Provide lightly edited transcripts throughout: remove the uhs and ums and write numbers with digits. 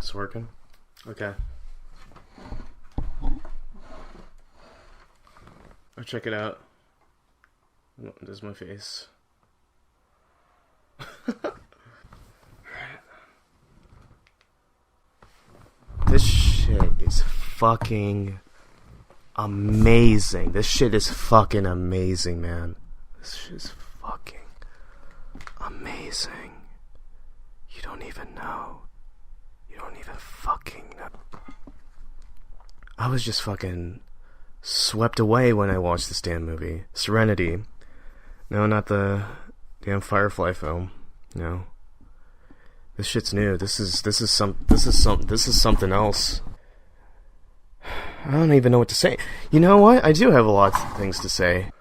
It's working? Okay. I'll check it out. There's my face. This shit is fucking amazing. This shit is fucking amazing, man. This shit is fucking amazing. You don't even know. You don't even fucking know. I was just fucking swept away when I watched this damn movie. Serenity. No, not the damn Firefly film. No. This shit's new. This is something else. I don't even know what to say. You know what? I do have a lot of things to say.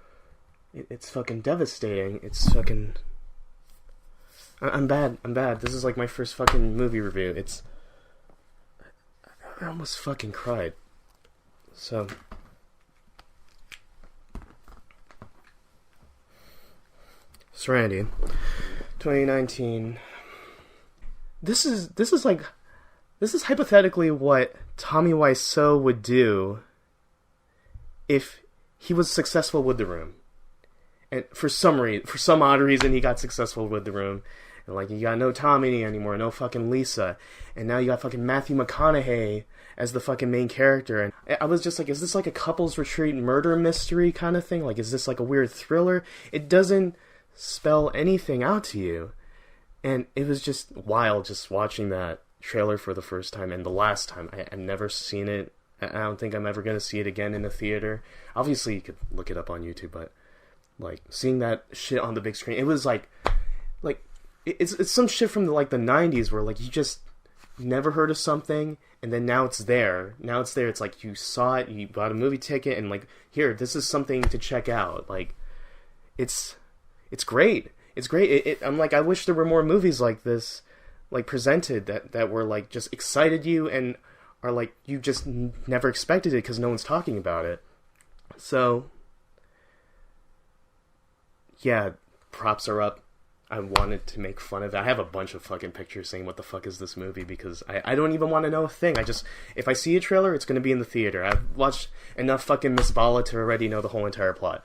It's fucking devastating. It's fucking... I'm bad. This is like my first fucking movie review. I almost fucking cried. So... Serenity. 2019... This is hypothetically what Tommy Wiseau would do if he was successful with The Room. And for some odd reason, he got successful with The Room. And like, you got no Tommy anymore, no fucking Lisa. And now you got fucking Matthew McConaughey as the fucking main character. And I was just like, is this like a couples retreat murder mystery kind of thing? Like, is this like a weird thriller? It doesn't spell anything out to you. And it was just wild just watching that trailer for the first time and the last time. I've never seen it. I don't think I'm ever going to see it again in a theater. Obviously, you could look it up on YouTube, but like seeing that shit on the big screen, it was like it's some shit from the 90s where like you just never heard of something and then now it's there. It's like you saw it, you bought a movie ticket, and like, here, this is something to check out. Like, it's great. It's great. I'm like, I wish there were more movies like this, like, presented that were, like, just excited you and are, like, you just never expected it because no one's talking about it. So, yeah, props are up. I wanted to make fun of it. I have a bunch of fucking pictures saying, what the fuck is this movie? Because I don't even want to know a thing. If I see a trailer, it's going to be in the theater. I've watched enough fucking Miss Bala to already know the whole entire plot.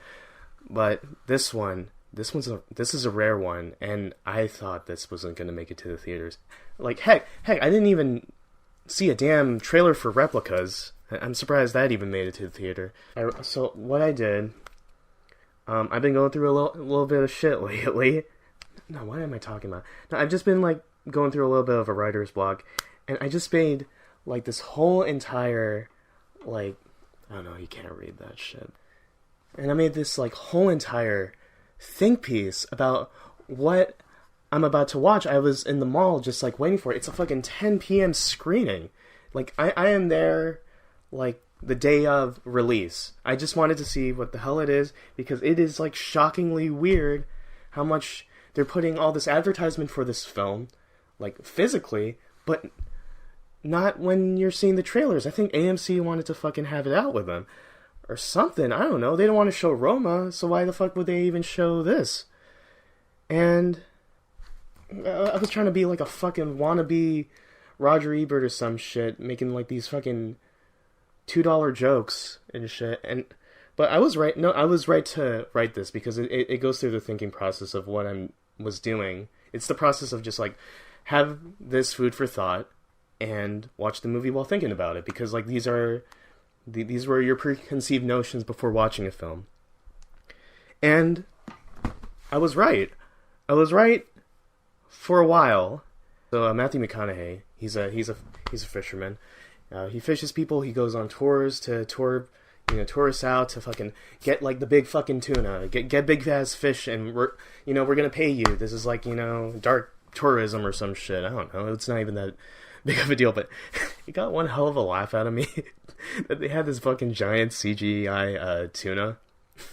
But this is a rare one, and I thought this wasn't going to make it to the theaters. Like, heck, I didn't even see a damn trailer for Replicas. I'm surprised that even made it to the theater. So, what I did, I've been going through a little bit of shit lately. No, what am I talking about? No, I've just been, like, going through a little bit of a writer's block, and I just made, like, this whole entire, like, I don't know, you can't read that shit. And I made this, like, whole entire think piece about what I'm about to watch. I was in the mall just like waiting for it. It's a fucking 10 p.m. screening. Like, I am there like the day of release. I just wanted to see what the hell it is, because it is like shockingly weird how much they're putting all this advertisement for this film, like physically, but not when you're seeing the trailers. I think AMC wanted to fucking have it out with them. Or something, I don't know. They don't want to show Roma, so why the fuck would they even show this? And I was trying to be like a fucking wannabe Roger Ebert or some shit, making like these fucking $2 jokes and shit. But I was right. No, I was right to write this because it goes through the thinking process of what I was doing. It's the process of just like, have this food for thought and watch the movie while thinking about it, because like these were your preconceived notions before watching a film. And I was right. I was right for a while. So Matthew McConaughey, he's a fisherman. He fishes people. He goes on tours to tour tourists out to fucking get like the big fucking tuna, get big ass fish, and we're gonna pay you. This is like, dark tourism or some shit. I don't know. It's not even that big of a deal, but it got one hell of a laugh out of me that they had this fucking giant CGI tuna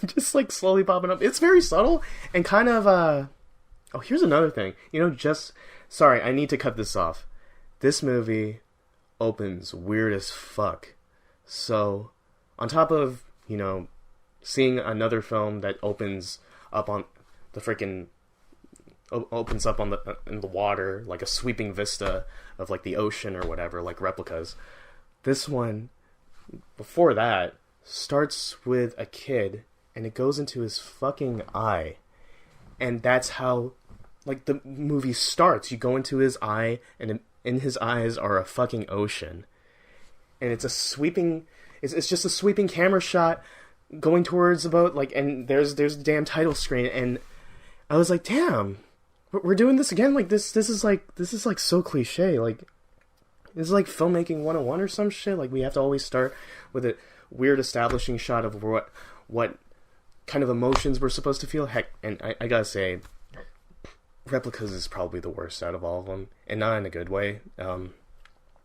just like slowly popping up. It's very subtle and kind of oh, here's another thing. Sorry, I need to cut this off. This movie opens weird as fuck. So, on top of, seeing another film that opens up on the freaking opens up on the in the water, like a sweeping vista of like the ocean or whatever, like replicas. This one, before that, starts with a kid, and it goes into his fucking eye, and that's how, like, the movie starts. You go into his eye, and in his eyes are a fucking ocean, and it's a sweeping. It's just a sweeping camera shot going towards the boat, like, and there's the damn title screen, and I was like, damn, we're doing this again. Like, this is like so cliche. Like, this is like filmmaking 101 or some shit. Like, we have to always start with a weird establishing shot of what kind of emotions we're supposed to feel. Heck, and I gotta say, Replicas is probably the worst out of all of them, and not in a good way. That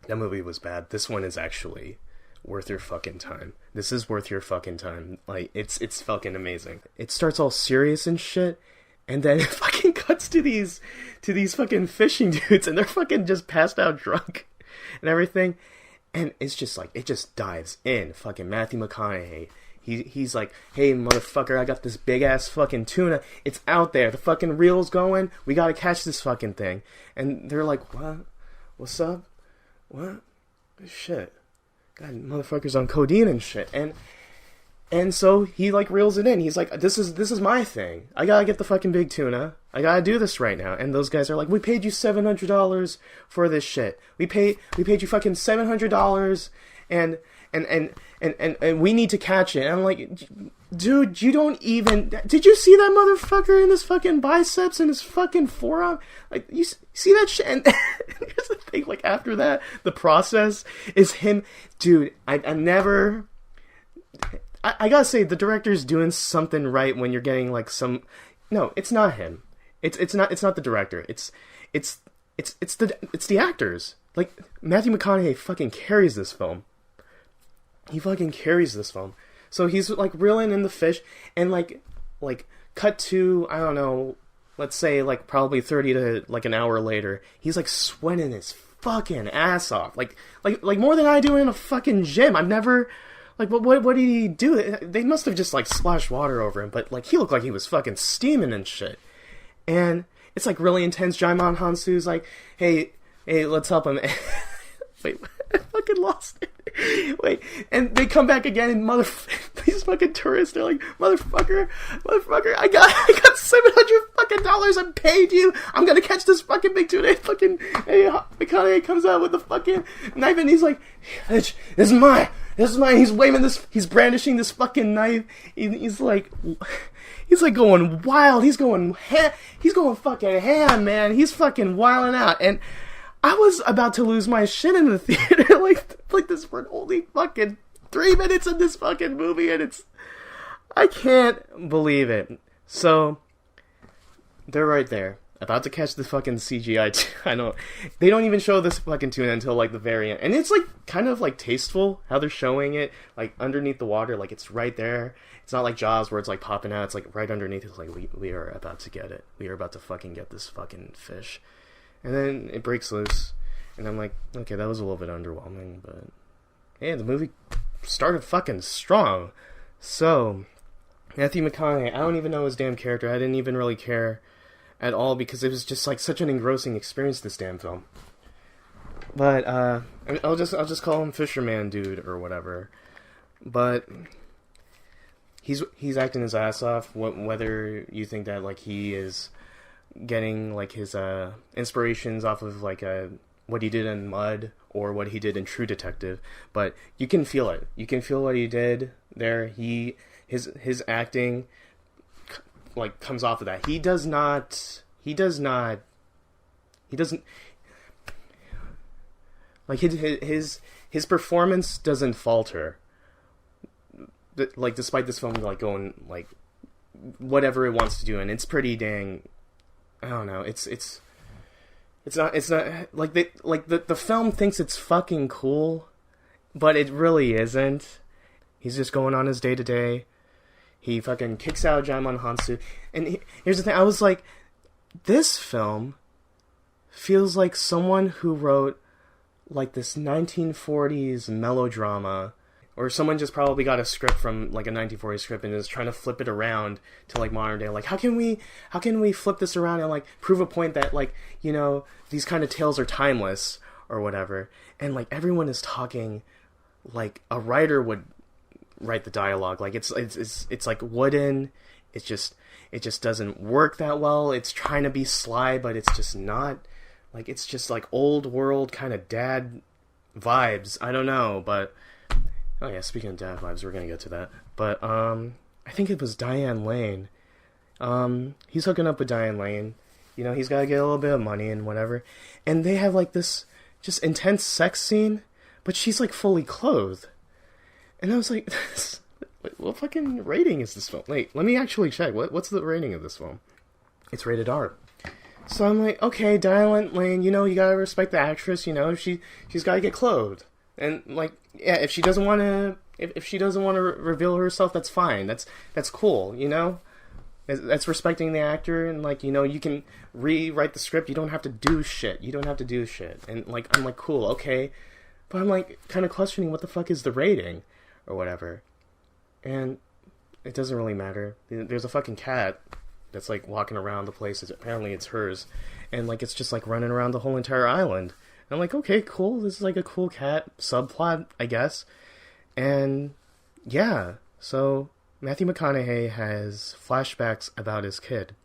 movie was bad. This one is actually worth your fucking time. This is worth your fucking time. Like, it's fucking amazing. It starts all serious and shit, and then it fucking cuts to these fucking fishing dudes, and they're fucking just passed out drunk and everything, and it's just like, it just dives in. Fucking Matthew McConaughey, he's like, hey motherfucker, I got this big ass fucking tuna, it's out there, the fucking reel's going, we gotta catch this fucking thing. And they're like, what? What's up? What? Shit. God, motherfucker's on codeine and shit. And so he, like, reels it in. He's like, this is my thing. I gotta get the fucking big tuna. I gotta do this right now. And those guys are like, we paid you $700 for this shit. We paid you fucking $700, and we need to catch it. And I'm like, dude, you don't even... Did you see that motherfucker in his fucking biceps and his fucking forearm? Like, you see that shit? And here's the thing, like, after that, the process is him... Dude, I never... I gotta say, the director's doing something right when you're getting, like, some... No, it's not him. It's not the director. It's the actors. Like, Matthew McConaughey fucking carries this film. He fucking carries this film. So he's, like, reeling in the fish, and, like, cut to, I don't know, let's say, like, probably 30 to, like, an hour later, he's, like, sweating his fucking ass off. Like more than I do in a fucking gym. I've never... Like, what did he do? They must have just, like, splashed water over him, but, like, he looked like he was fucking steaming and shit. And it's, like, really intense. Jaimon Hansu's like, hey, let's help him. Wait, I fucking lost it. Wait, and they come back again, and these fucking tourists, they're like, motherfucker, I got $700 fucking dollars, I paid you, I'm gonna catch this fucking big tuna. Fucking, hey, McConaughey comes out with the fucking knife, and he's like, this is mine. He's waving this, he's brandishing this fucking knife. He's like going wild. He's going fucking ham, man. He's fucking wilding out. And I was about to lose my shit in the theater. like this for only fucking 3 minutes in this fucking movie, and I can't believe it. So, they're right there, about to catch the fucking CGI. I know. They don't even show this fucking tuna until, like, the very end. And it's, like, kind of, like, tasteful how they're showing it, like, underneath the water. Like, it's right there. It's not like Jaws where it's, like, popping out. It's, like, right underneath. It's like, we are about to get it. We are about to fucking get this fucking fish. And then it breaks loose. And I'm like, okay, that was a little bit underwhelming. But, yeah, the movie started fucking strong. So, Matthew McConaughey, I don't even know his damn character. I didn't even really care at all, because it was just, like, such an engrossing experience, this damn film. But I'll just call him Fisherman Dude or whatever. But he's acting his ass off. Whether you think that, like, he is getting, like, his inspirations off of, like, what he did in Mud or what he did in True Detective, but you can feel it. You can feel what he did there. His acting, like, comes off of that. He doesn't, like, his performance doesn't falter, like, despite this film, like, going, like, whatever it wants to do, and it's pretty dang, I don't know, it's not, like, the film thinks it's fucking cool, but it really isn't. He's just going on his day-to-day. He fucking kicks out Jaimon Hansu. And here's the thing, I was like, this film feels like someone who wrote, like, this 1940s melodrama Or someone just probably got a script from like a 1940s script and is trying to flip it around to like modern day. Like, how can we flip this around and like prove a point that like, you know, these kind of tales are timeless or whatever. And like everyone is talking like a writer would write the dialogue. Like it's like wooden. It just doesn't work that well. It's trying to be sly, but it's just not. Like it's just like old world kind of dad vibes. I don't know, but oh yeah, speaking of dad vibes, we're gonna get to that. But I think it was Diane Lane. He's hooking up with Diane Lane. You know, he's gotta get a little bit of money and whatever. And they have like this just intense sex scene, but she's like fully clothed. And I was like, what fucking rating is this film? Wait, let me actually check. What's the rating of this film? It's rated R. So I'm like, okay, Diane Lane, you know, you gotta respect the actress, you know, she's gotta get clothed. And like, yeah, if she doesn't want to, if she doesn't want to reveal herself, that's fine. That's cool, you know. That's respecting the actor, and like, you know, you can rewrite the script. You don't have to do shit. And like, I'm like, cool, okay, but I'm like, kind of questioning what the fuck is the rating, or whatever. And it doesn't really matter. There's a fucking cat that's like walking around the place. Apparently it's hers, and like it's just like running around the whole entire island. And I'm like, okay, cool. This is like a cool cat subplot, I guess. And yeah, so Matthew McConaughey has flashbacks about his kid.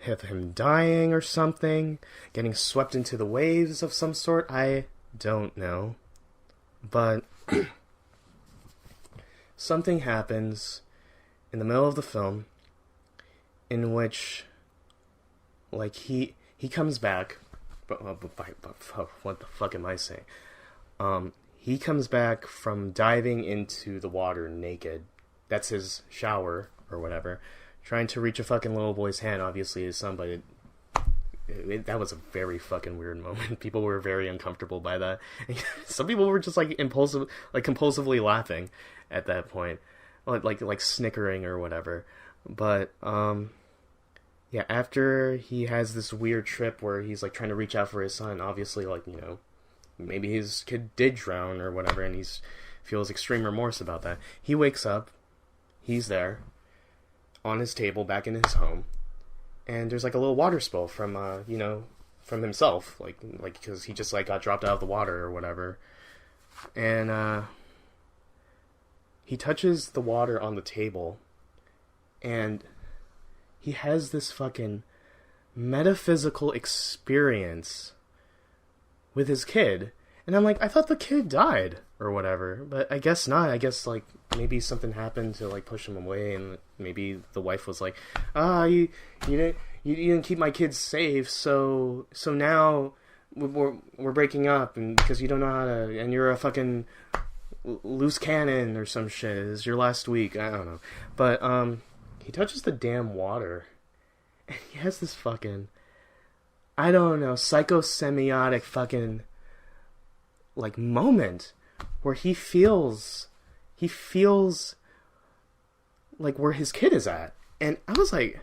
Have him dying or something, getting swept into the waves of some sort. I don't know, but something happens in the middle of the film in which, like, he comes back. But what the fuck am I saying? He comes back from diving into the water naked. That's his shower or whatever. Trying to reach a fucking little boy's hand. Obviously, his son, but that was a very fucking weird moment. People were very uncomfortable by that. Some people were just like compulsively laughing at that point, like snickering or whatever. But yeah, after he has this weird trip where he's like trying to reach out for his son, obviously, like, you know, maybe his kid did drown or whatever, and feels extreme remorse about that. He wakes up, he's there on his table back in his home, and there's like a little water spill from you know, from himself, like because he just like got dropped out of the water or whatever, and he touches the water on the table, and he has this fucking metaphysical experience with his kid. And I'm like, I thought the kid died or whatever, but I guess not. I guess like maybe something happened to like push him away, and maybe the wife was like, you didn't keep my kids safe, so now we're breaking up, and because you don't know how to, and you're a fucking loose cannon or some shit. It's your last week. I don't know, but he touches the damn water, and he has this fucking, I don't know, psychosemiotic fucking, like, moment where he feels like where his kid is at. And I was like,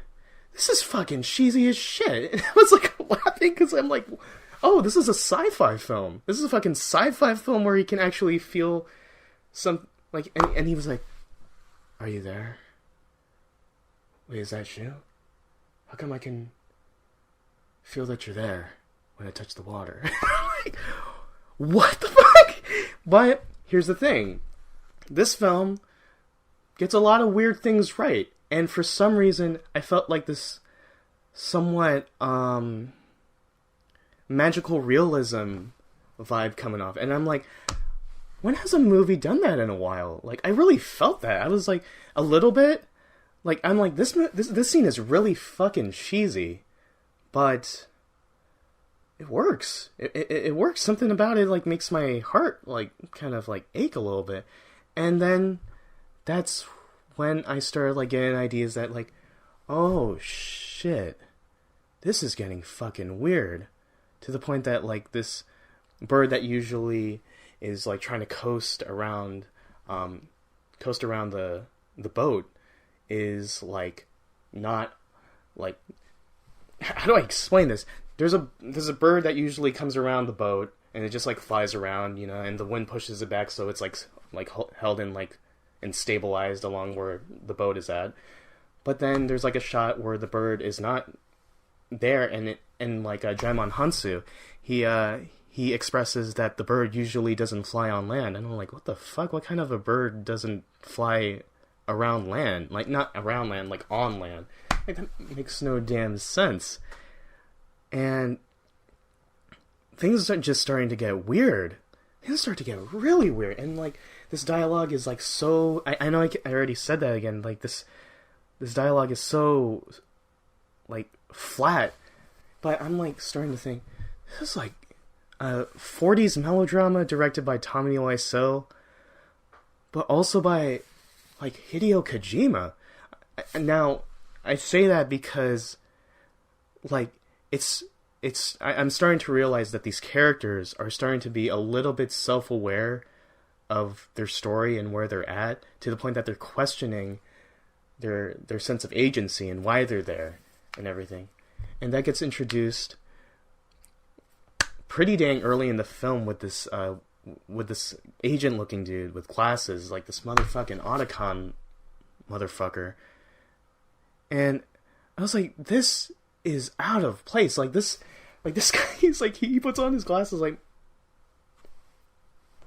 this is fucking cheesy as shit. And I was like laughing because I'm like, oh, this is a sci-fi film. This is a fucking sci-fi film where he can actually feel some, like, and he was like, are you there? Wait, is that you? How come I can feel that you're there when I touch the water? Like, what the fuck? But here's the thing. This film gets a lot of weird things right. And for some reason, I felt like this somewhat magical realism vibe coming off. And I'm like, when has a movie done that in a while? Like, I really felt that. I was like, a little bit. Like, I'm like, this scene is really fucking cheesy, but it works. It works. Something about it, like, makes my heart, like, kind of, like, ache a little bit. And then that's when I started, like, getting ideas that, like, oh, shit, this is getting fucking weird. To the point that, like, this bird that usually is, like, trying to coast around the boat is, like, not, like, how do I explain this? There's a bird that usually comes around the boat, and it just, like, flies around, you know, and the wind pushes it back, so it's, like, like held in like and stabilized along where the boat is at. But then there's like a shot where the bird is not there, and like Draemon Hansu, he expresses that the bird usually doesn't fly on land, and I'm like, what the fuck? What kind of a bird doesn't fly around land? Like, not around land, like on land. Like, that makes no damn sense. And things are just starting to get weird. Things start to get really weird, and like this dialogue is like so. I know I already said that again. Like this dialogue is so like flat, but I'm like starting to think this is like a 40s melodrama directed by Tommy Wiseau, but also by like Hideo Kojima. Now I say that because like I'm starting to realize that these characters are starting to be a little bit self-aware of their story and where they're at, to the point that they're questioning their sense of agency and why they're there and everything. And that gets introduced pretty dang early in the film with this agent-looking dude with glasses, like this motherfucking Otacon motherfucker. And I was like, this is out of place. Like this guy, he's like, he puts on his glasses, like,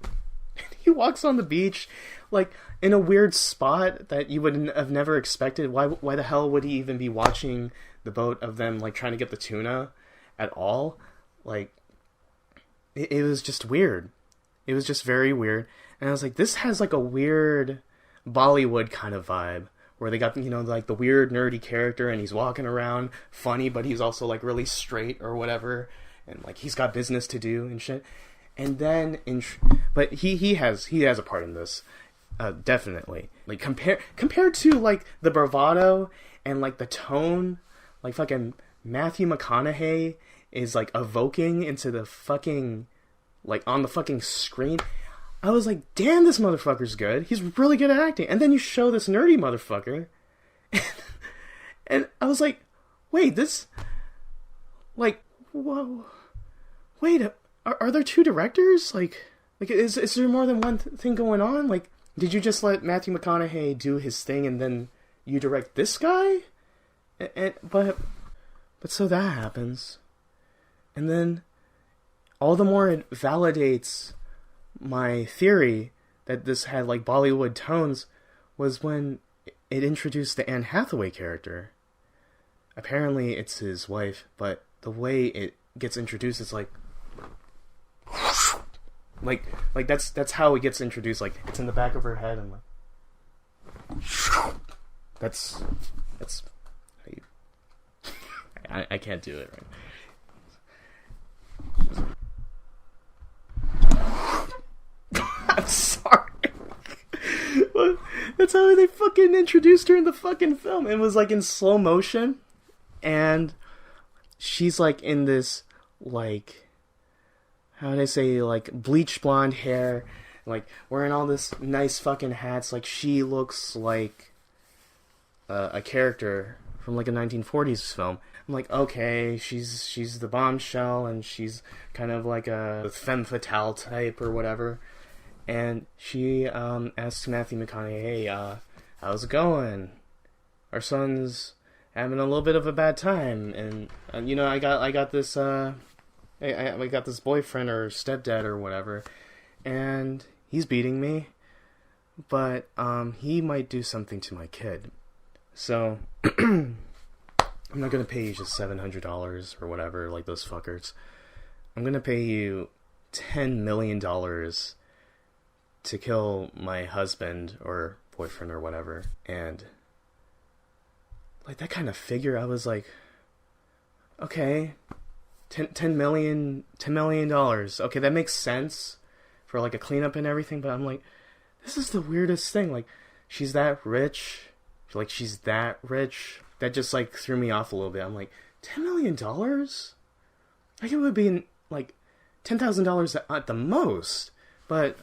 and he walks on the beach, like, in a weird spot that you would have never expected. Why the hell would he even be watching the boat of them, like, trying to get the tuna at all? Like, it was just weird. It was just very weird. And I was like, this has, like, a weird Bollywood kind of vibe, where they got, you know, like the weird nerdy character, and he's walking around funny, but he's also like really straight or whatever, and like he's got business to do and shit. And then but he has a part in this, definitely. Like compared to like the bravado and like the tone, like fucking Matthew McConaughey is like evoking into the fucking, like on the fucking screen. I was like, damn, this motherfucker's good. He's really good at acting. And then you show this nerdy motherfucker. And I was like, wait, this... Like, whoa. Wait, are there two directors? Like is there more than one thing going on? Like, did you just let Matthew McConaughey do his thing and then you direct this guy? But so that happens. And then all the more it validates my theory that this had like Bollywood tones was when it introduced the Anne Hathaway character. Apparently it's his wife, but the way it gets introduced is like that's how it gets introduced. Like it's in the back of her head and like that's how you I can't do it right. I'm sorry. But that's how they fucking introduced her in the fucking film. It was like in slow motion, and she's like in this, like, how would I say, like bleach blonde hair, like wearing all this nice fucking hats. Like she looks like a character from like a 1940s film. I'm like, okay, she's the bombshell, and she's kind of like a femme fatale type or whatever. And she asks Matthew McConaughey, hey, how's it going? Our son's having a little bit of a bad time, and you know, I got this I got this boyfriend or stepdad or whatever, and he's beating me, but he might do something to my kid. So I'm not gonna pay you just $700 or whatever, like those fuckers. I'm gonna pay you $10 million to kill my husband or boyfriend or whatever. And like that kind of figure, I was like, okay, $10 million. Okay, that makes sense for like a cleanup and everything. But I'm like, this is the weirdest thing. Like, she's that rich. Like, she's that rich. That just like threw me off a little bit. I'm like, $10 million? Like, it would be like $10,000 at the most. But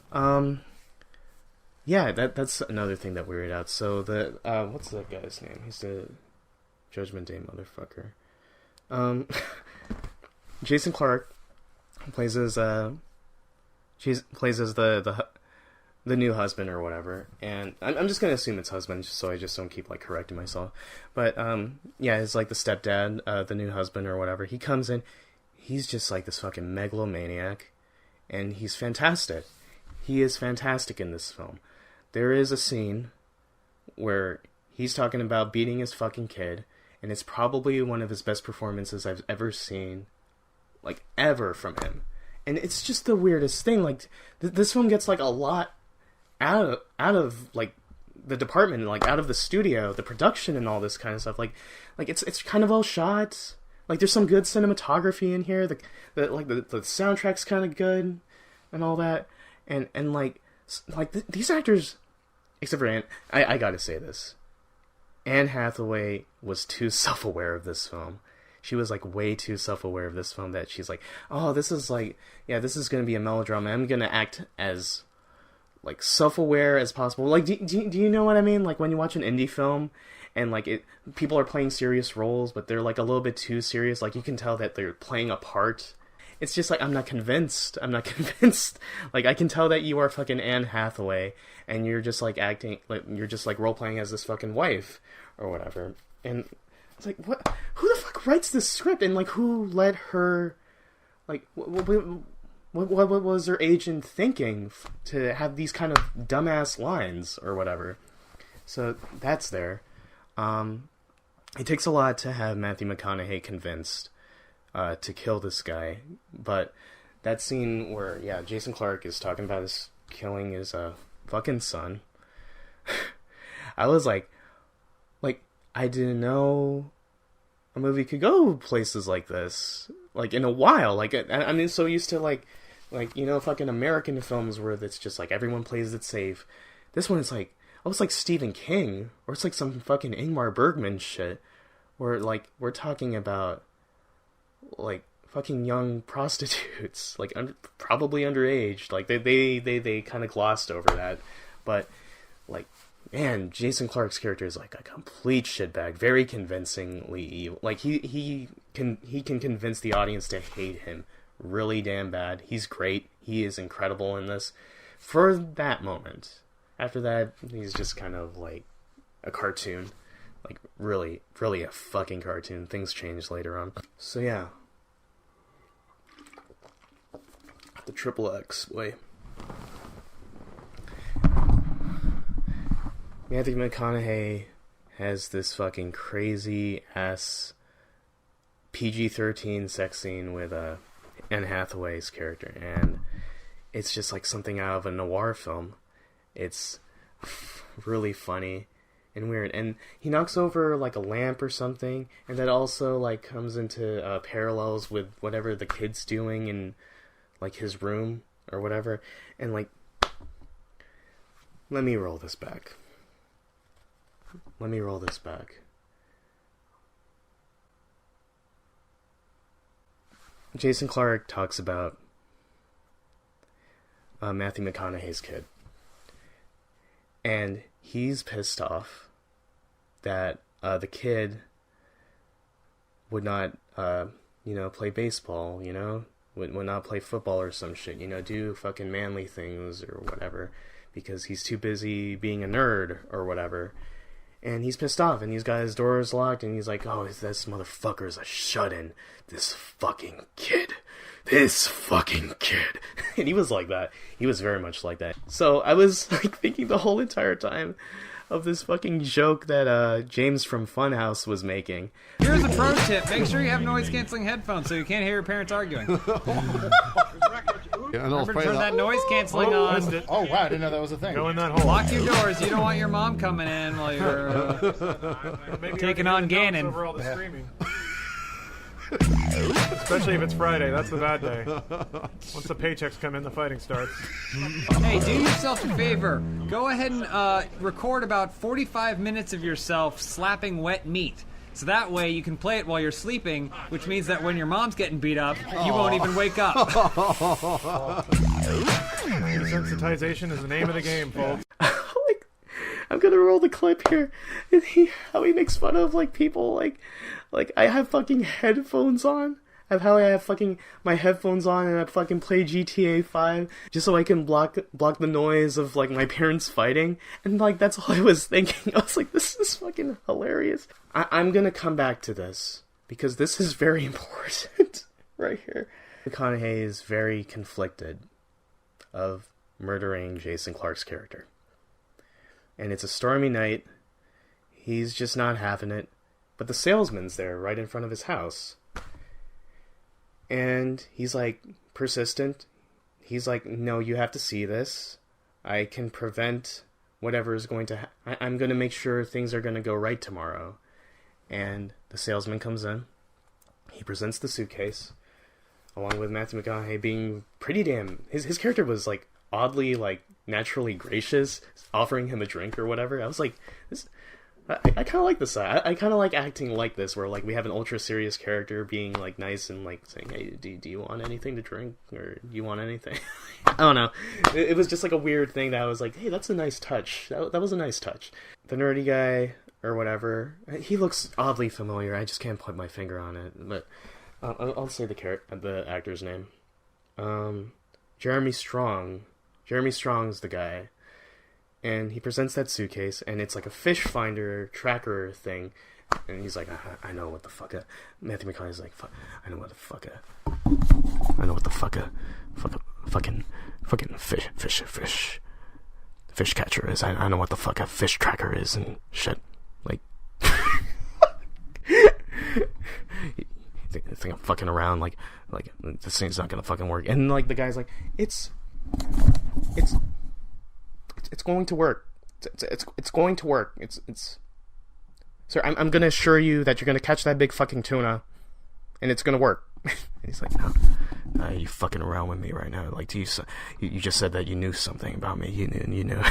yeah, that's another thing that weirded out. So the what's that guy's name? He's the Judgment Day motherfucker. Jason Clarke plays as the the new husband or whatever, and I'm just gonna assume it's husband, just so I just don't keep like correcting myself. But yeah, it's like the stepdad, the new husband or whatever. He comes in, he's just like this fucking megalomaniac, and he's fantastic. He is fantastic in this film. There is a scene where he's talking about beating his fucking kid, and it's probably one of his best performances I've ever seen, like ever from him. And it's just the weirdest thing. Like this film gets like a lot out of like the department, like out of the studio, the production, and all this kind of stuff. Like it's kind of well shot. Like there's some good cinematography in here. The soundtrack's kind of good, and all that. And these actors, except for Anne, I gotta say this. Anne Hathaway was too self-aware of this film. She was like way too self-aware of this film that she's like, oh, this is like, yeah, this is gonna be a melodrama. I'm gonna act as like self-aware as possible. Like, do you know what I mean? Like when you watch an indie film and like people are playing serious roles, but they're like a little bit too serious. Like you can tell that they're playing a part. It's just like, I'm not convinced. Like I can tell that you are fucking Anne Hathaway and you're just like acting, like you're just like role-playing as this fucking wife or whatever. And it's like, what? Who the fuck writes this script? And like, who let her? Like, what was her agent thinking to have these kind of dumbass lines or whatever? So that's there. It takes a lot to have Matthew McConaughey convinced to kill this guy, but that scene where Jason Clarke is talking about his killing his fucking son. I was like. I didn't know a movie could go places like this, like in a while. Like I'm so used to like fucking American films where it's just like everyone plays it safe. This one is like, oh, it's like Stephen King, or it's like some fucking Ingmar Bergman shit, where like we're talking about like fucking young prostitutes, like probably underage. Like they kind of glossed over that, but like. Man, Jason Clarke's character is like a complete shitbag, very convincingly evil. Like he can convince the audience to hate him really damn bad. He's great. He is incredible in this. For that moment. After that, he's just kind of like a cartoon. Like really, really a fucking cartoon. Things change later on. So yeah. The Triple X boy. Matthew McConaughey has this fucking crazy ass PG-13 sex scene with Anne Hathaway's character, and it's just like something out of a noir film. It's really funny and weird, and he knocks over like a lamp or something, and that also like comes into parallels with whatever the kid's doing in like his room or whatever, and like, let me roll this back. Jason Clarke talks about Matthew McConaughey's kid. And he's pissed off that the kid would not, play baseball, would not play football or some shit, do fucking manly things or whatever, because he's too busy being a nerd or whatever. And he's pissed off, and he's got his doors locked, and he's like, oh, this motherfucker's a shut-in. This fucking kid. And he was like that. He was very much like that. So I was like thinking the whole entire time of this fucking joke that James from Funhouse was making. Here's a pro tip. Make sure you have noise-canceling headphones so you can't hear your parents arguing. Remember to turn that noise-canceling on. Oh, wow, I didn't know that was a thing. Go in that hole. Lock your doors. You don't want your mom coming in while you're taking on Ganon. Over all the screaming. Especially if it's Friday. That's the bad day. Once the paychecks come in, the fighting starts. Hey, do yourself a favor. Go ahead and record about 45 minutes of yourself slapping wet meat. So that way you can play it while you're sleeping, which means that when your mom's getting beat up, you won't even wake up. Desensitization is the name of the game, folks. I'm gonna roll the clip here. And how he makes fun of like people like I have fucking headphones on. I have fucking my headphones on and I fucking play GTA 5 just so I can block the noise of like my parents fighting. And like that's all I was thinking. I was like, this is fucking hilarious. I'm gonna come back to this because this is very important right here. McConaughey is very conflicted of murdering Jason Clarke's character. And it's a stormy night. He's just not having it. But the salesman's there right in front of his house. And he's like persistent. He's like, no, you have to see this. I can prevent whatever is going to I'm going to make sure things are going to go right tomorrow. And the salesman comes in. He presents the suitcase. Along with Matthew McConaughey being pretty damn... His character was like oddly like naturally gracious, offering him a drink or whatever. I was like, this... I kind of like this side. I kind of like acting like this, where like we have an ultra serious character being like nice and like saying, "Hey, do you want anything to drink, or do you want anything?" I don't know. It was just like a weird thing that I was like, "Hey, that's a nice touch. That was a nice touch." The nerdy guy or whatever, he looks oddly familiar. I just can't put my finger on it, but I'll say the actor's name. Jeremy Strong. Jeremy Strong's the guy. And he presents that suitcase, and it's like a fish finder tracker thing. And he's like, I know what the fuck Matthew McConaughey's like, I know what the fuck fucking fish catcher is. I know what the fuck a fish tracker is and shit. Like, you think I'm fucking around, like this thing's not gonna fucking work. And like the guy's like, it's going to work. It's going to work. It's. Sir, I'm gonna assure you that you're gonna catch that big fucking tuna, and it's gonna work. And he's like, no, you fucking around with me right now. Like, you just said that you knew something about me. You knew.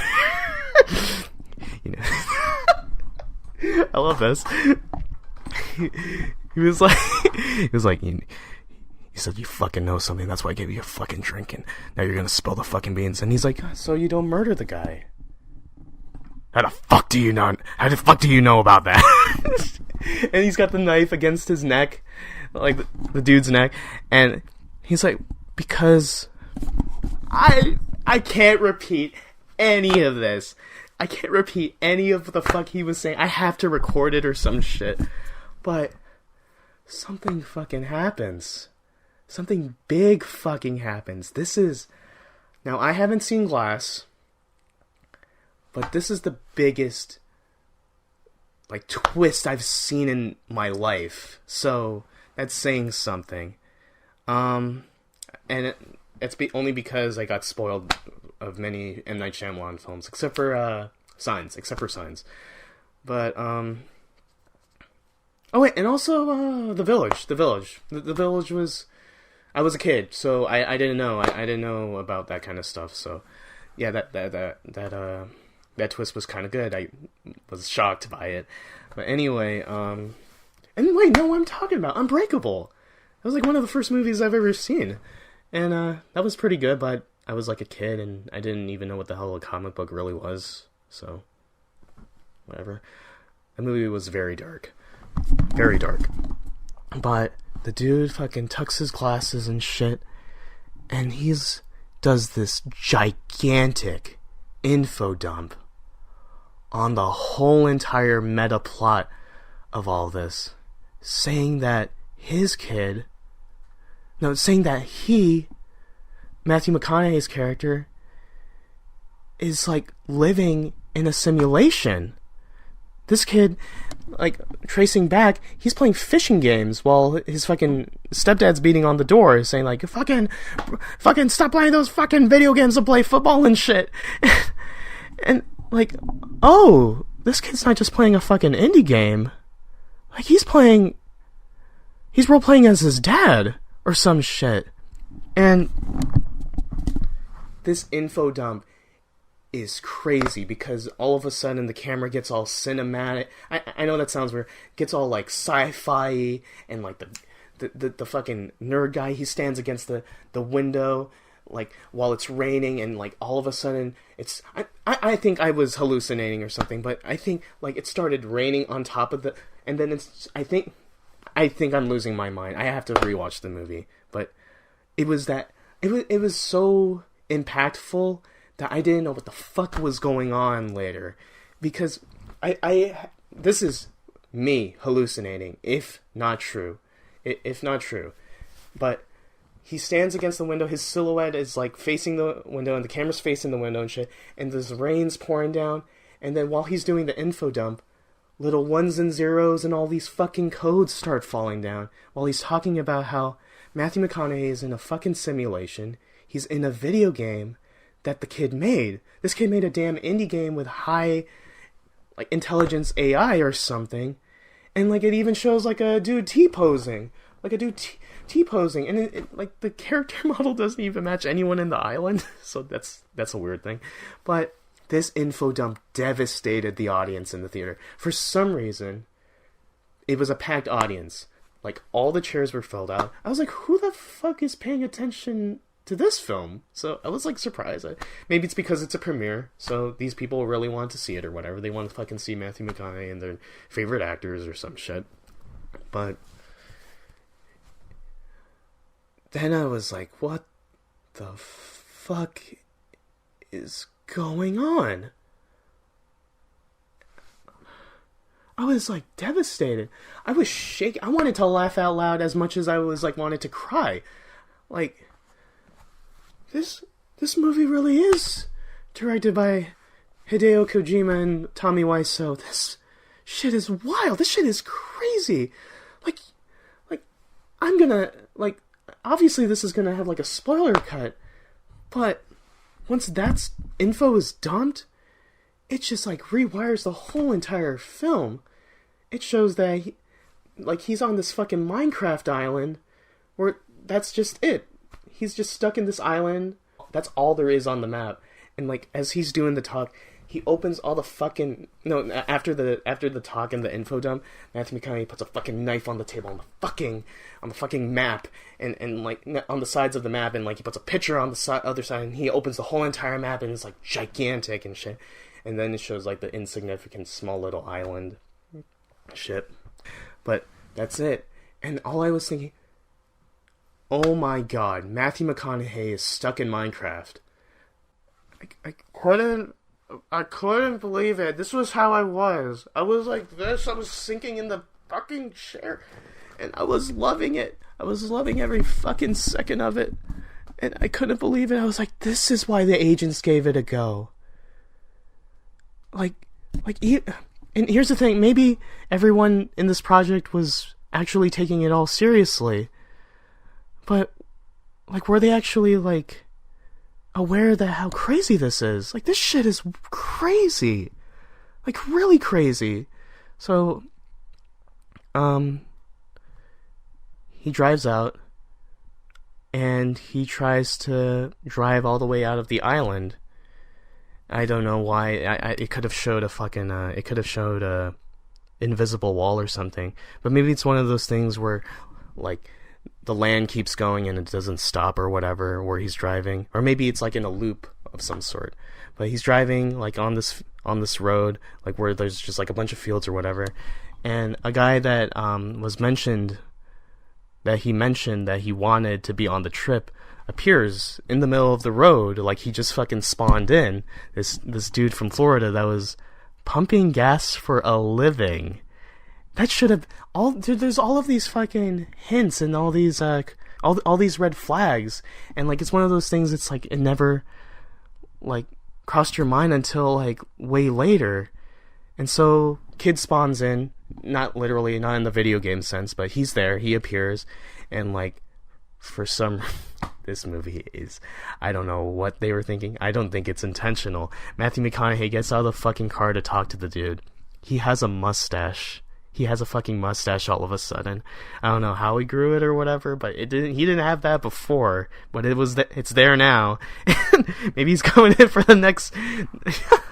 You know. I love this. He was like, you said you fucking know something, that's why I gave you a fucking drink, and now you're gonna spill the fucking beans. And he's like, so you don't murder the guy? How the fuck do you know about that? And he's got the knife against his neck, like the dude's neck, and he's like, because I can't repeat any of this. I can't repeat any of the fuck he was saying. I have to record it or some shit. But something fucking happens. Something big fucking happens. Now, I haven't seen Glass, but this is the biggest, like, twist I've seen in my life. So, that's saying something. And it's only because I got spoiled of many M. Night Shyamalan films, except for Signs. But, oh wait, and also, The Village. The Village was... I was a kid, so I didn't know. I didn't know about that kind of stuff. So, yeah, that twist was kind of good. I was shocked by it, but anyway, and wait, no, I'm talking about Unbreakable. That was like one of the first movies I've ever seen, and that was pretty good. But I was like a kid, and I didn't even know what the hell a comic book really was. So, whatever. The movie was very dark, but. The dude fucking tucks his glasses and shit, and does this gigantic info dump on the whole entire meta plot of all this, saying that Matthew McConaughey's character, is like living in a simulation. This kid, like, tracing back, he's playing fishing games while his fucking stepdad's beating on the door, saying, like, fucking stop playing those fucking video games and play football and shit. And, like, oh, this kid's not just playing a fucking indie game. Like, he's role-playing as his dad, or some shit. And this info dump is crazy because all of a sudden the camera gets all cinematic. I know that sounds weird. Gets all like sci-fi, and like the fucking nerd guy, he stands against the window like while it's raining, and like all of a sudden it's I think I was hallucinating or something, but I think like it started raining on top of and then it's I think I'm losing my mind. I have to rewatch the movie, but it was so impactful that I didn't know what the fuck was going on later, because this is me hallucinating, if not true, but he stands against the window, his silhouette is like facing the window, and the camera's facing the window and shit, and there's rain's pouring down, and then while he's doing the info dump, little ones and zeros and all these fucking codes start falling down, while he's talking about how Matthew McConaughey is in a fucking simulation, he's in a video game that the kid made. This kid made a damn indie game with high, like, intelligence AI or something, and, like, it even shows, like, a dude T-posing, and it like, the character model doesn't even match anyone in the island, so that's a weird thing. But this info dump devastated the audience in the theater. For some reason, it was a packed audience. Like, all the chairs were filled out. I was like, who the fuck is paying attention to this film? So I was, like, surprised. Maybe it's because it's a premiere, so these people really want to see it or whatever. They want to fucking see Matthew McConaughey and their favorite actors or some shit. But then I was like, what the fuck is going on? I was, like, devastated. I was shaking. I wanted to laugh out loud as much as I was, like, wanted to cry. Like, this movie really is directed by Hideo Kojima and Tommy Wiseau. This shit is wild. This shit is crazy. Like, I'm gonna, like, obviously this is gonna have, like, a spoiler cut, but once that info is dumped, it just, like, rewires the whole entire film. It shows that, he's on this fucking Minecraft island, where that's just it. He's just stuck in this island. That's all there is on the map. And, like, as he's doing the talk, he opens all the fucking... No, after the talk and the info dump, Matthew McConaughey puts a fucking knife on the table on the fucking map, and like, on the sides of the map, and, like, he puts a picture on the other side, and he opens the whole entire map, and it's, like, gigantic and shit. And then it shows, like, the insignificant small little island shit. But that's it. And all I was thinking, oh my god, Matthew McConaughey is stuck in Minecraft. I couldn't believe it. This was how I was. I was like this. I was sinking in the fucking chair. And I was loving it. I was loving every fucking second of it. And I couldn't believe it. I was like, this is why the agents gave it a go. And here's the thing. Maybe everyone in this project was actually taking it all seriously. But, like, were they actually, like, aware that how crazy this is? Like, this shit is crazy. Like, really crazy. So, he drives out, and he tries to drive all the way out of the island. I don't know why. It could have showed a invisible wall or something. But maybe it's one of those things where, like, the land keeps going and it doesn't stop or whatever where he's driving. Or maybe it's like in a loop of some sort. But he's driving, like, on this road, like, where there's just, like, a bunch of fields or whatever. And a guy that mentioned that he wanted to be on the trip appears in the middle of the road, like he just fucking spawned in. This dude from Florida that was pumping gas for a living. That should have there's all of these fucking hints and all these all these red flags, and, like, it's one of those things. It's like it never, like, crossed your mind until, like, way later. And so kid spawns in, not literally, not in the video game sense, but he's there, he appears, and, like, for some this movie is, I don't know what they were thinking. I don't think it's intentional. Matthew McConaughey gets out of the fucking car to talk to the dude. He has a mustache. He has a fucking mustache all of a sudden. I don't know how he grew it or whatever, but he didn't have that before, but it's there now. Maybe he's going in for the next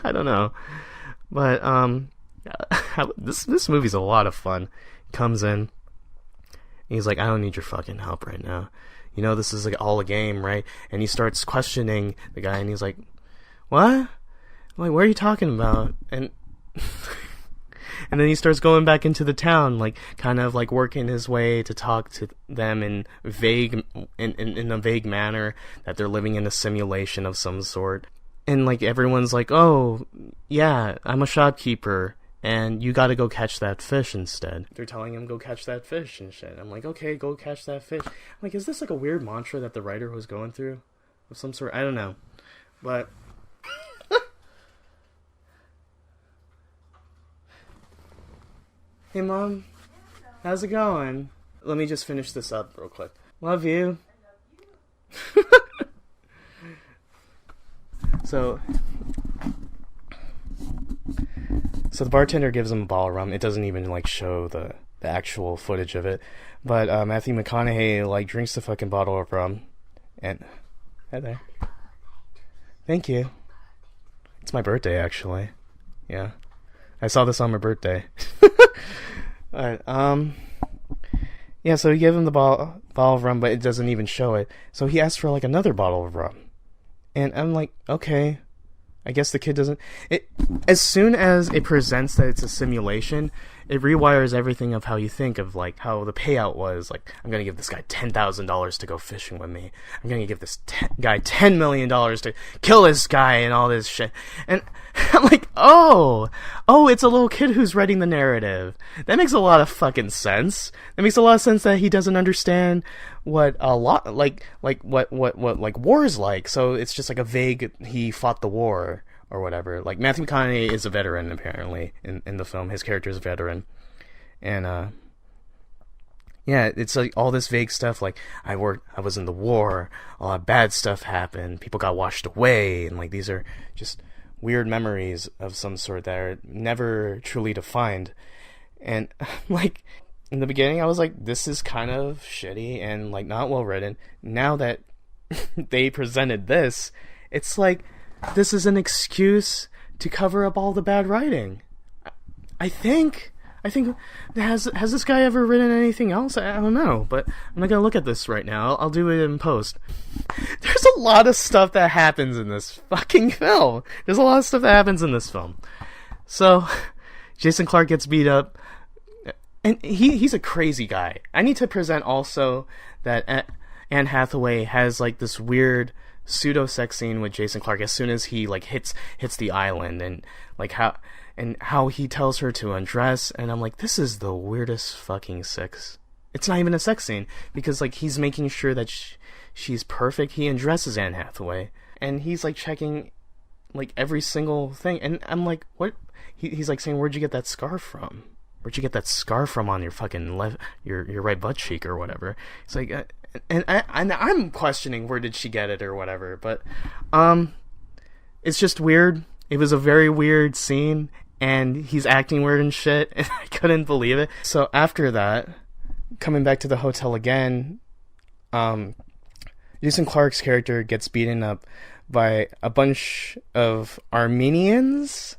I don't know. But this movie's a lot of fun. Comes in, he's like, I don't need your fucking help right now. You know, this is, like, all a game, right? And he starts questioning the guy, and he's like, what? I'm like, what are you talking about? And And then he starts going back into the town, like, kind of, like, working his way to talk to them in a vague manner, that they're living in a simulation of some sort. And, like, everyone's like, oh, yeah, I'm a shopkeeper, and you gotta go catch that fish instead. They're telling him, go catch that fish and shit. I'm like, okay, go catch that fish. I'm like, is this, like, a weird mantra that the writer was going through? Of some sort? I don't know. But... Hey, Mom. How's it going? Let me just finish this up real quick. Love you. So the bartender gives him a bottle of rum. It doesn't even, like, show the actual footage of it. But Matthew McConaughey, like, drinks the fucking bottle of rum. And... Hi there. Thank you. It's my birthday, actually. Yeah. I saw this on my birthday. Alright, yeah, so he gave him the bottle of rum, but it doesn't even show it. So he asked for, like, another bottle of rum. And I'm like, okay, I guess the kid doesn't... As soon as it presents that it's a simulation, it rewires everything of how you think of, like, how the payout was. Like, I'm gonna give this guy $10,000 to go fishing with me. I'm gonna give this guy $10 million to kill this guy and all this shit. And I'm like, oh, it's a little kid who's writing the narrative. That makes a lot of fucking sense. That makes a lot of sense that he doesn't understand what a lot, like what war is like. So it's just like a vague, he fought the war or whatever. Like, Matthew McConaughey is a veteran, apparently, in the film. His character is a veteran. And, yeah, it's like all this vague stuff, like, I was in the war, a lot of bad stuff happened, people got washed away, and, like, these are just weird memories of some sort that are never truly defined. And, like, in the beginning, I was like, this is kind of shitty and, like, not well written. Now that they presented this, it's like, this is an excuse to cover up all the bad writing. I think, has this guy ever written anything else? I don't know, but I'm not gonna look at this right now. I'll do it in post. There's a lot of stuff that happens in this fucking film. So, Jason Clarke gets beat up, and he's a crazy guy. I need to present also that Anne Hathaway has, like, this weird pseudo sex scene with Jason Clarke as soon as he, like, hits the island, and, like, how he tells her to undress, and I'm like, this is the weirdest fucking sex. It's not even a sex scene, because, like, he's making sure that she's perfect. He undresses Anne Hathaway, and he's, like, checking, like, every single thing, and I'm like, what? He's, like, saying, where'd you get that scar from? Where'd you get that scar from on your fucking your right butt cheek or whatever? It's like, and I'm questioning where did she get it or whatever, but it's just weird. It was a very weird scene, and he's acting weird and shit, and I couldn't believe it. So after that, coming back to the hotel again, Jason Clarke's character gets beaten up by a bunch of Armenians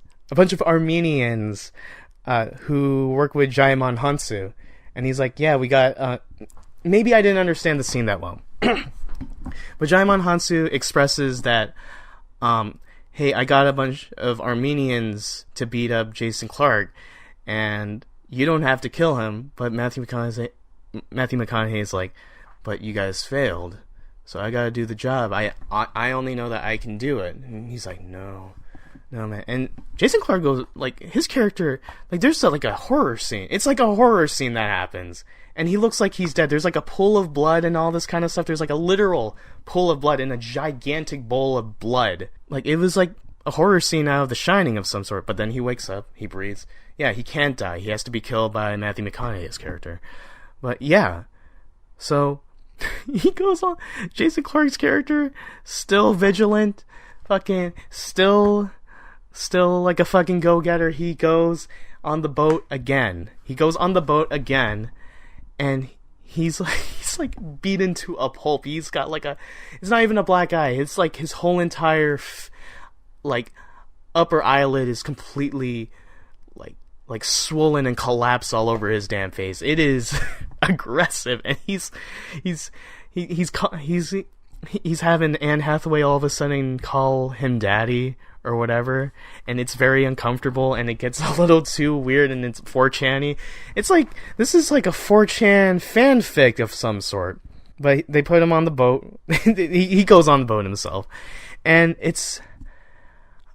who work with Jaimon Hansu. And he's like, yeah, we got... maybe I didn't understand the scene that well. But Jaimon Hansu expresses that, hey, I got a bunch of Armenians to beat up Jason Clarke, and you don't have to kill him. But Matthew McConaughey is like, but you guys failed, so I gotta do the job. I only know that I can do it. And he's like, no, man. And Jason Clarke goes, like, his character, like, there's like a horror scene. It's like a horror scene that happens, and he looks like he's dead. There's like a pool of blood and all this kind of stuff. There's like a literal pool of blood in a gigantic bowl of blood. Like, it was like a horror scene out of The Shining of some sort. But then he wakes up, he breathes. Yeah, he can't die. He has to be killed by Matthew McConaughey's character. But yeah, so he goes on. Jason Clarke's character, still vigilant, fucking still like a fucking go-getter. He goes on the boat again. And he's like beaten to a pulp. He's got like it's not even a black eye. It's like his whole entire like upper eyelid is completely like swollen and collapsed all over his damn face. It is aggressive, and he's he's having Anne Hathaway all of a sudden call him daddy or whatever, and it's very uncomfortable, and it gets a little too weird, and it's 4chan-y. It's like, this is like a 4chan fanfic of some sort. But they put him on the boat. He goes on the boat himself. And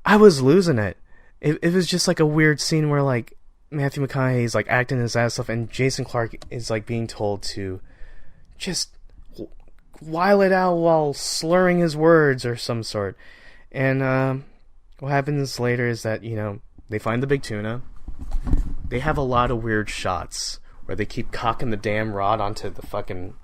I was losing it. It was just like a weird scene where, like, Matthew McConaughey's like acting his ass off, and Jason Clarke is like being told to just while it out while slurring his words or some sort. And what happens later is that, you know, they find the big tuna. They have a lot of weird shots where they keep cocking the damn rod onto the fucking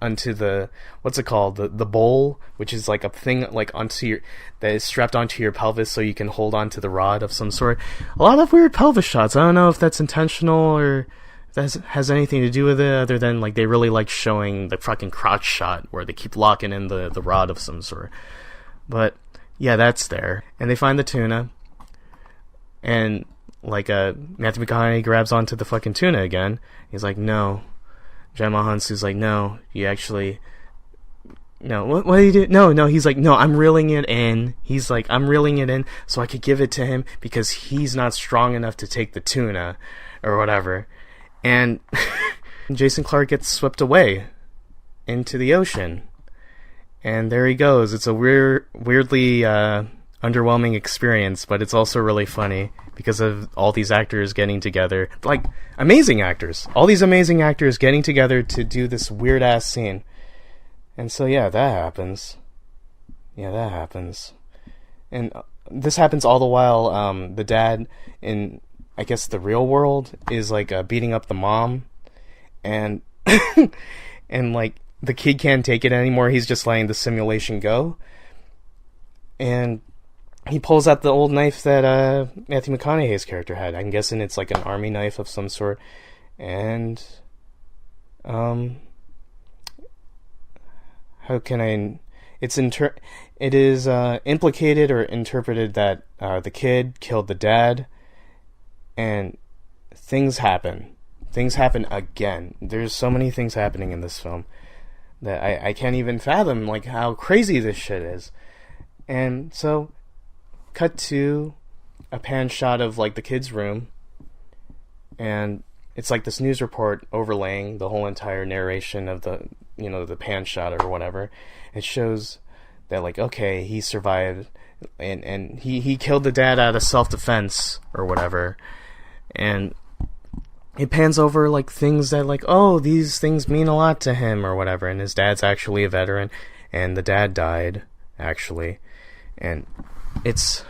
onto the, what's it called, the bowl, which is like a thing like onto your, that is strapped onto your pelvis so you can hold onto the rod of some sort. A lot of weird pelvis shots. I don't know if that's intentional or that has anything to do with it, other than like they really like showing the fucking crotch shot where they keep locking in the rod of some sort. But yeah, that's there. And they find the tuna, and like Matthew McConaughey grabs onto the fucking tuna again. He's like, no. Gemma Hunsu's like, no, you actually, no, what do you do? No, he's like, no, I'm reeling it in. He's like, I'm reeling it in so I could give it to him because he's not strong enough to take the tuna or whatever. And Jason Clarke gets swept away into the ocean. And there he goes. It's a weirdly underwhelming experience, but it's also really funny because of all these actors getting together. Like, amazing actors. All these amazing actors getting together to do this weird-ass scene. And so, yeah, that happens. And this happens all the while the dad in, I guess, the real world is, like, beating up the mom. And, and, like, the kid can't take it anymore. He's just letting the simulation go. And he pulls out the old knife that Matthew McConaughey's character had. I'm guessing it's like an army knife of some sort. And how can I? It is implicated or interpreted that the kid killed the dad, and things happen. Things happen again. There's so many things happening in this film that I can't even fathom, like, how crazy this shit is. And so, cut to a pan shot of, like, the kid's room, and it's like this news report overlaying the whole entire narration of the, you know, the pan shot or whatever. It shows that, like, okay, he survived, and he killed the dad out of self-defense or whatever. And it pans over, like, things that, like, oh, these things mean a lot to him or whatever, and his dad's actually a veteran, and the dad died, actually. And it's...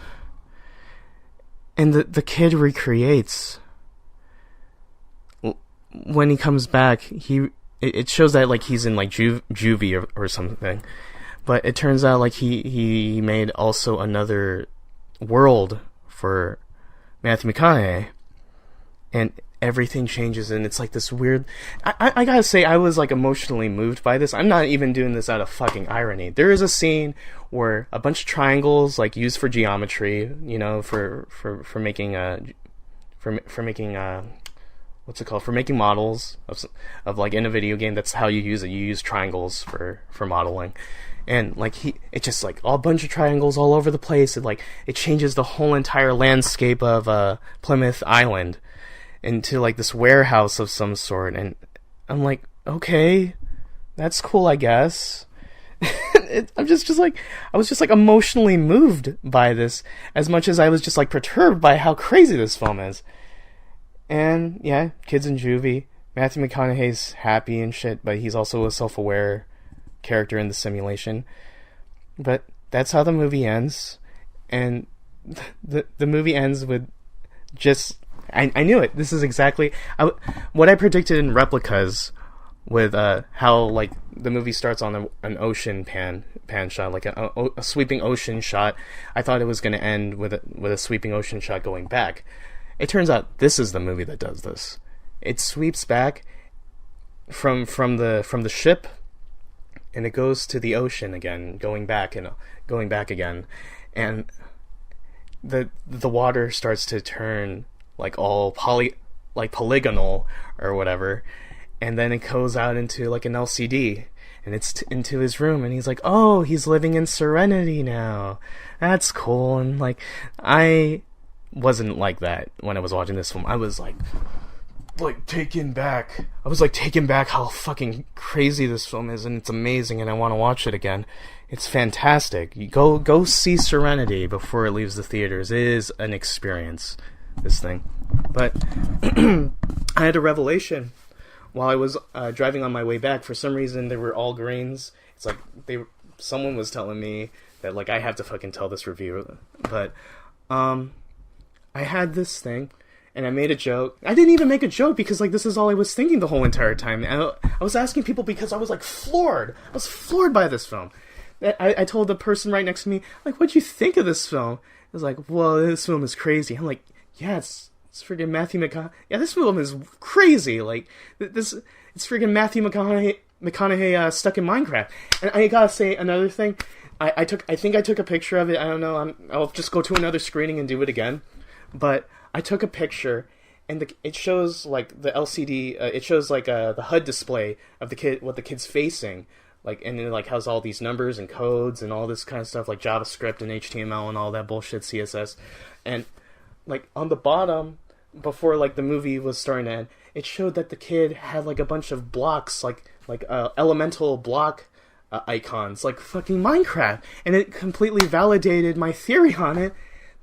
And the kid recreates... When he comes back, it shows that, like, he's in, like, juvie or something. But it turns out, like, he made also another world for Matthew McConaughey. And everything changes, and it's like this weird... I gotta say, I was, like, emotionally moved by this. I'm not even doing this out of fucking irony. There is a scene where a bunch of triangles, like, used for geometry, you know, for making what's it called? For making models of like, in a video game, that's how you use it. You use triangles for modeling. And, like, it's just, like, a bunch of triangles all over the place. It changes the whole entire landscape of Plymouth Island into, like, this warehouse of some sort. And I'm like, okay, that's cool, I guess. I was just like emotionally moved by this as much as I was just, like, perturbed by how crazy this film is. And yeah, kids in juvie. Matthew McConaughey's happy and shit, but he's also a self-aware character in the simulation. But that's how the movie ends. And the movie ends with just... I knew it. This is exactly what I predicted in Replicas, with how, like, the movie starts on an ocean pan shot, like a sweeping ocean shot. I thought it was going to end with a sweeping ocean shot going back. It turns out this is the movie that does this. It sweeps back from the ship, and it goes to the ocean again, going back again, and the water starts to turn, like, all polygonal or whatever, and then it goes out into, like, an LCD, and it's into his room, and he's like, oh, he's living in Serenity now. That's cool. And like, I wasn't like that when I was watching this film. I was like taken back. I was like taken back how fucking crazy this film is, and it's amazing, and I want to watch it again. It's fantastic. You go see Serenity before it leaves the theaters. It is an experience, this thing. But I had a revelation while I was driving on my way back. For some reason, there were all greens. It's like someone was telling me that like I have to fucking tell this reviewer. But I had this thing, and I made a joke. I didn't even make a joke because like this is all I was thinking the whole entire time. I was asking people because I was like floored. I was floored by this film. I told the person right next to me, like, what'd you think of this film? I was like, well, this film is crazy. I'm like, yeah, it's freaking Matthew McConaughey. Yeah, this film is crazy. Like, it's freaking Matthew McConaughey stuck in Minecraft. And I gotta say another thing. I think I took a picture of it. I don't know. I'll just go to another screening and do it again. But I took a picture, and it shows like the LCD. It shows like the HUD display of the kid, what the kid's facing. Like, and it like has all these numbers and codes and all this kind of stuff, like JavaScript and HTML and all that bullshit, CSS. And like on the bottom, before like the movie was starting to end, it showed that the kid had like a bunch of blocks, like elemental block icons, like fucking Minecraft. And it completely validated my theory on it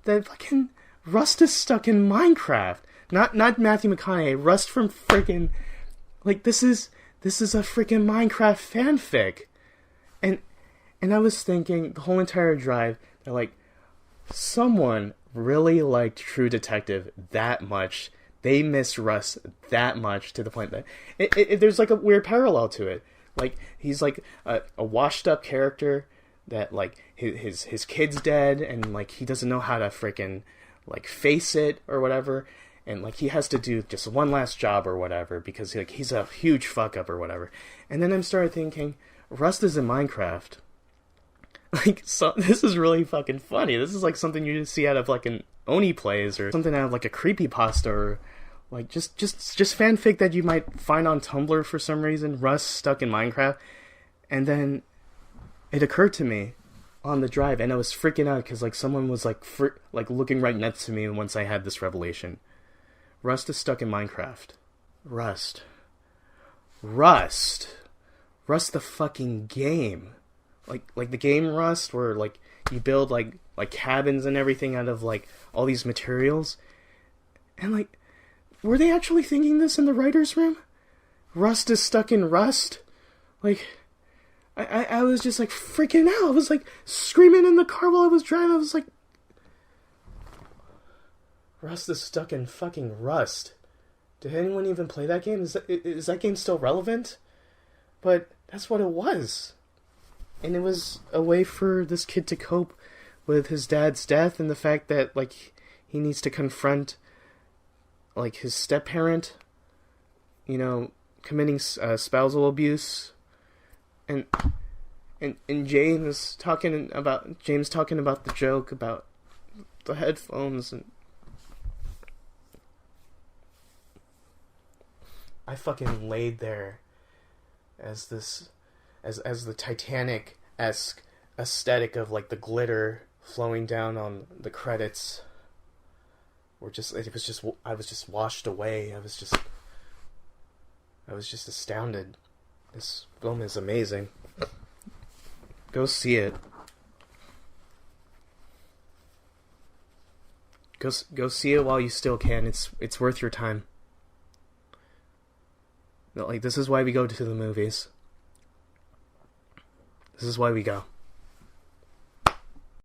that fucking Rust is stuck in Minecraft. Not Matthew McConaughey. Rust from freaking, like, this is a freaking Minecraft fanfic. And I was thinking the whole entire drive that, like, someone really liked True Detective that much. They miss Rust that much to the point that there's, like, a weird parallel to it. Like, he's, like, a washed-up character that, like, his kid's dead, and, like, he doesn't know how to freaking, like, face it or whatever. And, like, he has to do just one last job or whatever because, like, he's a huge fuck-up or whatever. And then I started thinking, Rust is in Minecraft. Like, so, this is really fucking funny. This is, like, something you see out of, like, an Oni Plays or something out of, like, a creepypasta or, like, just fanfic that you might find on Tumblr for some reason. Rust stuck in Minecraft. And then it occurred to me on the drive, and I was freaking out because, like, someone was, like, looking right next to me once I had this revelation. Rust is stuck in Minecraft. Rust the fucking game. Like the game Rust, where, like, you build, like cabins and everything out of, like, all these materials. And, like, were they actually thinking this in the writer's room? Rust is stuck in Rust? Like, I was just, like, freaking out. I was, like, screaming in the car while I was driving. I was, like, Rust is stuck in fucking Rust. Did anyone even play that game? Is that game still relevant? But that's what it was. And it was a way for this kid to cope with his dad's death and the fact that, like, he needs to confront, like, his step-parent, you know, committing spousal abuse. And James talking about the joke about the headphones, and I fucking laid there as the Titanic-esque aesthetic of, like, the glitter flowing down on the credits. I was just washed away. I was just astounded. This film is amazing. Go see it. Go see it while you still can. It's worth your time. Like, this is why we go to the movies. This is why we go.